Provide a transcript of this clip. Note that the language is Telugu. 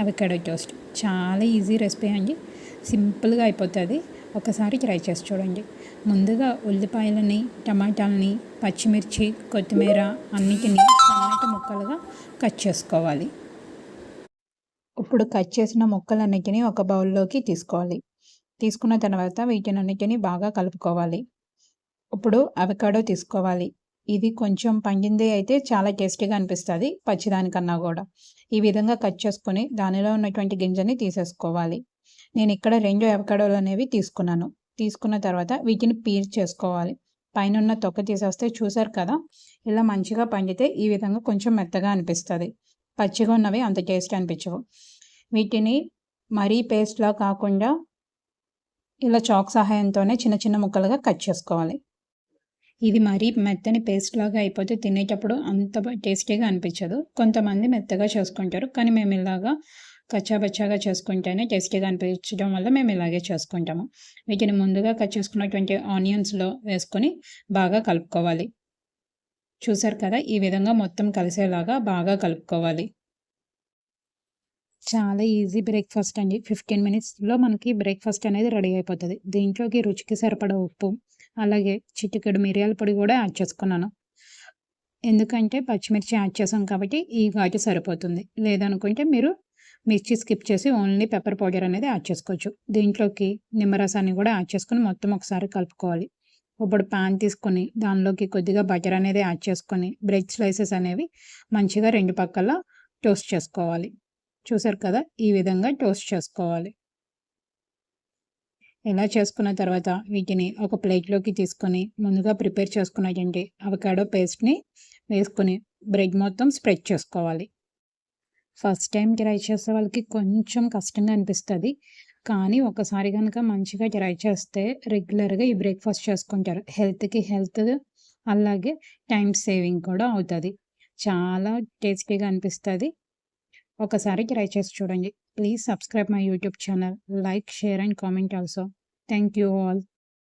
Avocado toast. చాలా ఈజీ రెసిపీ అండి, సింపుల్గా అయిపోతుంది. ఒకసారి ట్రై చేసి చూడండి. ముందుగా ఉల్లిపాయలని, టమాటాలని, పచ్చిమిర్చి, కొత్తిమీర అన్నిటినీ సన్నటి ముక్కలుగా కట్ చేసుకోవాలి. ఇప్పుడు కట్ చేసిన ముక్కలన్నిటినీ ఒక బౌల్లోకి తీసుకోవాలి. తీసుకున్న తర్వాత వీటినన్నిటినీ బాగా కలుపుకోవాలి. ఇప్పుడు అవకాడో తీసుకోవాలి. ఇది కొంచెం పండింది అయితే చాలా టేస్టీగా అనిపిస్తుంది, పచ్చిదానికన్నా కూడా. ఈ విధంగా కట్ చేసుకొని దానిలో ఉన్నటువంటి గింజని తీసేసుకోవాలి. నేను ఇక్కడ 2 అవకాడోలు అనేవి తీసుకున్నాను. తీసుకున్న తర్వాత వీటిని పీల్ చేసుకోవాలి. పైన ఉన్న తొక్క తీసేస్తే చూసారు కదా, ఇలా మంచిగా పండితే ఈ విధంగా కొంచెం మెత్తగా అనిపిస్తుంది. పచ్చిగా ఉన్నవి అంత టేస్ట్ అనిపించవు. వీటిని మరీ పేస్ట్లా కాకుండా ఇలా చాక్ సహాయంతోనే చిన్న చిన్న ముక్కలుగా కట్ చేసుకోవాలి. ఇది మరీ మెత్తని పేస్ట్ లాగా అయిపోతే తినేటప్పుడు అంత టేస్టీగా అనిపించదు. కొంతమంది మెత్తగా చేసుకుంటారు, కానీ మేము ఇలాగా కచ్చాబచ్చాగా చేసుకుంటేనే టేస్టీగా అనిపించడం వల్ల మేము ఇలాగే చేసుకుంటాము. వీటిని ముందుగా కట్ చేసుకున్నటువంటి ఆనియన్స్లో వేసుకొని బాగా కలుపుకోవాలి. చూసారు కదా, ఈ విధంగా మొత్తం కలిసేలాగా బాగా కలుపుకోవాలి. చాలా ఈజీ బ్రేక్ఫాస్ట్ అండి. 15 మినిట్స్లో మనకి బ్రేక్ఫాస్ట్ అనేది రెడీ అయిపోతుంది. దీంట్లోకి రుచికి సరిపడా ఉప్పు, అలాగే చిటికెడు మిరియాల పొడి కూడా యాడ్ చేసుకున్నాను. ఎందుకంటే పచ్చిమిర్చి యాడ్ చేసాం కాబట్టి ఈ ఘాటు సరిపోతుంది. లేదనుకుంటే మీరు మిర్చి స్కిప్ చేసి ఓన్లీ పెప్పర్ పౌడర్ అనేది యాడ్ చేసుకోవచ్చు. దీంట్లోకి నిమ్మరసాన్ని కూడా యాడ్ చేసుకొని మొత్తం ఒకసారి కలుపుకోవాలి. ఇప్పుడు పాన్ తీసుకొని దానిలోకి కొద్దిగా బటర్ అనేది యాడ్ చేసుకొని బ్రెడ్ స్లైసెస్ అనేవి మంచిగా 2 పక్కల టోస్ట్ చేసుకోవాలి. చూసారు కదా, ఈ విధంగా టోస్ట్ చేసుకోవాలి. ఇలా చేసుకున్న తర్వాత వీటిని ఒక ప్లేట్లోకి తీసుకొని ముందుగా ప్రిపేర్ చేసుకున్నటువంటి అవకాడో పేస్ట్ని వేసుకొని బ్రెడ్ మొత్తం స్ప్రెడ్ చేసుకోవాలి. ఫస్ట్ టైం ట్రై చేసే వాళ్ళకి కొంచెం కష్టంగా అనిపిస్తుంది, కానీ ఒకసారి కనుక మంచిగా ట్రై చేస్తే రెగ్యులర్గా ఈ బ్రేక్ఫాస్ట్ చేసుకుంటారు. హెల్త్కి హెల్త్, అలాగే టైం సేవింగ్ కూడా అవుతుంది. చాలా టేస్టీగా అనిపిస్తుంది. ఒకసారి ట్రై చేసి చూడండి. Please subscribe my YouTube channel, like, share and comment also. Thank you all.